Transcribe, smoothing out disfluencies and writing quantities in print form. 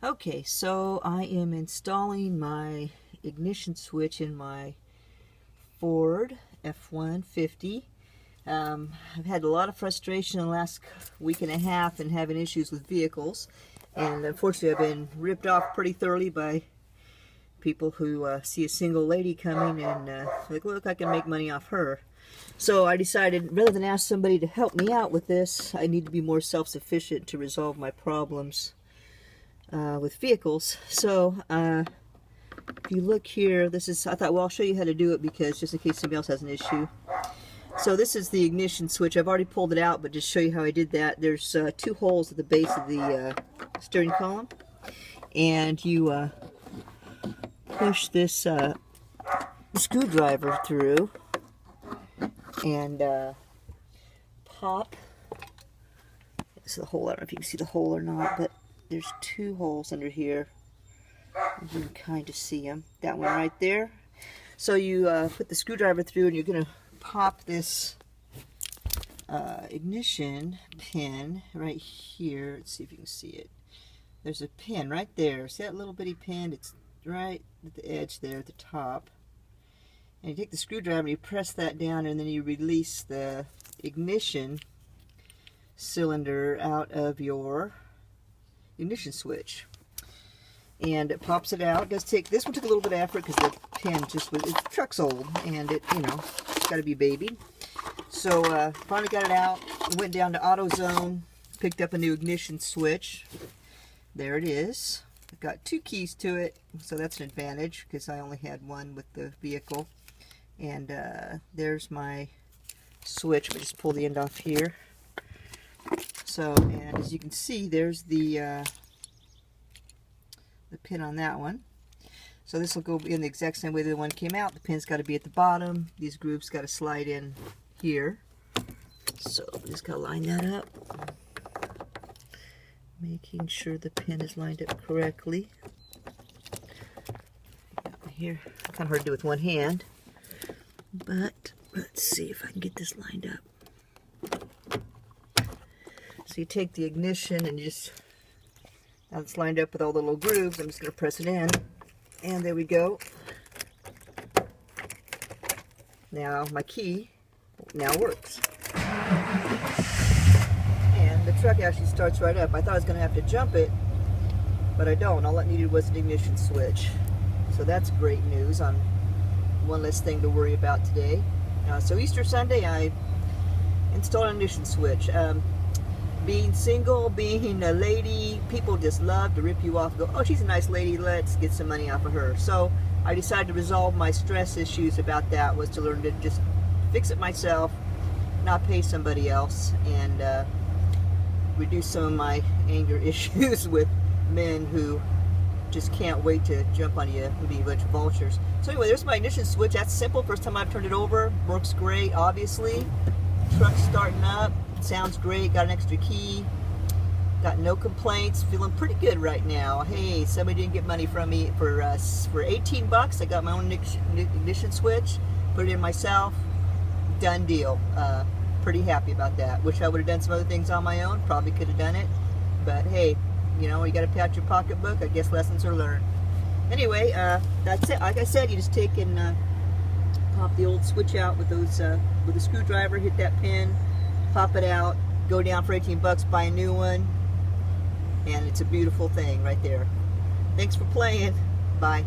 Okay, so I am installing my ignition switch in my Ford F-150. I've had a lot of frustration in the last week and a half and having issues with vehicles, and unfortunately I've been ripped off pretty thoroughly by people who see a single lady coming and like, look, I can make money off her. So I decided, rather than ask somebody to help me out with this, I need to be more self-sufficient to resolve my problems with vehicles. So if you look here, this is, I thought, well, I'll show you how to do it, because just in case somebody else has an issue. So this is the ignition switch. I've already pulled it out, but just show you how I did that. There's two holes at the base of the steering column, and you push this screwdriver through and pop. This is the hole. I don't know if you can see the hole or not, but there's two holes under here. You can kind of see them. That one right there. So you put the screwdriver through, and you're going to pop this ignition pin right here. Let's see if you can see it. There's a pin right there. See that little bitty pin? It's right at the edge there at the top. And you take the screwdriver and you press that down, and then you release the ignition cylinder out of your ignition switch, and it pops it out. It does take, this one took a little bit of effort because the pin just was, the truck's old and it, you know, it's got to be babied. So finally got it out, went down to AutoZone, picked up a new ignition switch. There it is. I've got two keys to it, so that's an advantage because I only had one with the vehicle. And there's my switch. Let me just pull the end off here. So, and as you can see, there's the pin on that one. So this will go in the exact same way the one came out. The pin's got to be at the bottom. These grooves got to slide in here. So just got to line that up, making sure the pin is lined up correctly. Here, kind of hard to do with one hand, but let's see if I can get this lined up. So you take the ignition and you just, now it's lined up with all the little grooves. I'm just going to press it in, and there we go. Now my key now works. And the truck actually starts right up. I thought I was going to have to jump it, but I don't. All it needed was an ignition switch. So that's great news on one less thing to worry about today. So Easter Sunday, I installed an ignition switch. Being single, being a lady, people just love to rip you off and go, oh, she's a nice lady, let's get some money off of her. So I decided to resolve my stress issues about that, was to learn to just fix it myself, not pay somebody else, and reduce some of my anger issues with men who just can't wait to jump on you and be a bunch of vultures. So anyway, there's my ignition switch. That's simple. First time I've turned it over. Works great, obviously. Truck's starting up. Sounds great. Got an extra key. Got no complaints. Feeling pretty good right now. Hey, somebody didn't get money from me for 18 bucks. I got my own ignition switch. Put it in myself. Done deal. Pretty happy about that. Wish I would have done some other things on my own. Probably could have done it. But hey, you know, you got to pat your pocketbook. I guess lessons are learned. Anyway, that's it. Like I said, you just take and pop the old switch out with those with a screwdriver. Hit that pin. Pop it out, go down for 18 bucks, buy a new one, and it's a beautiful thing right there. Thanks for playing. Bye.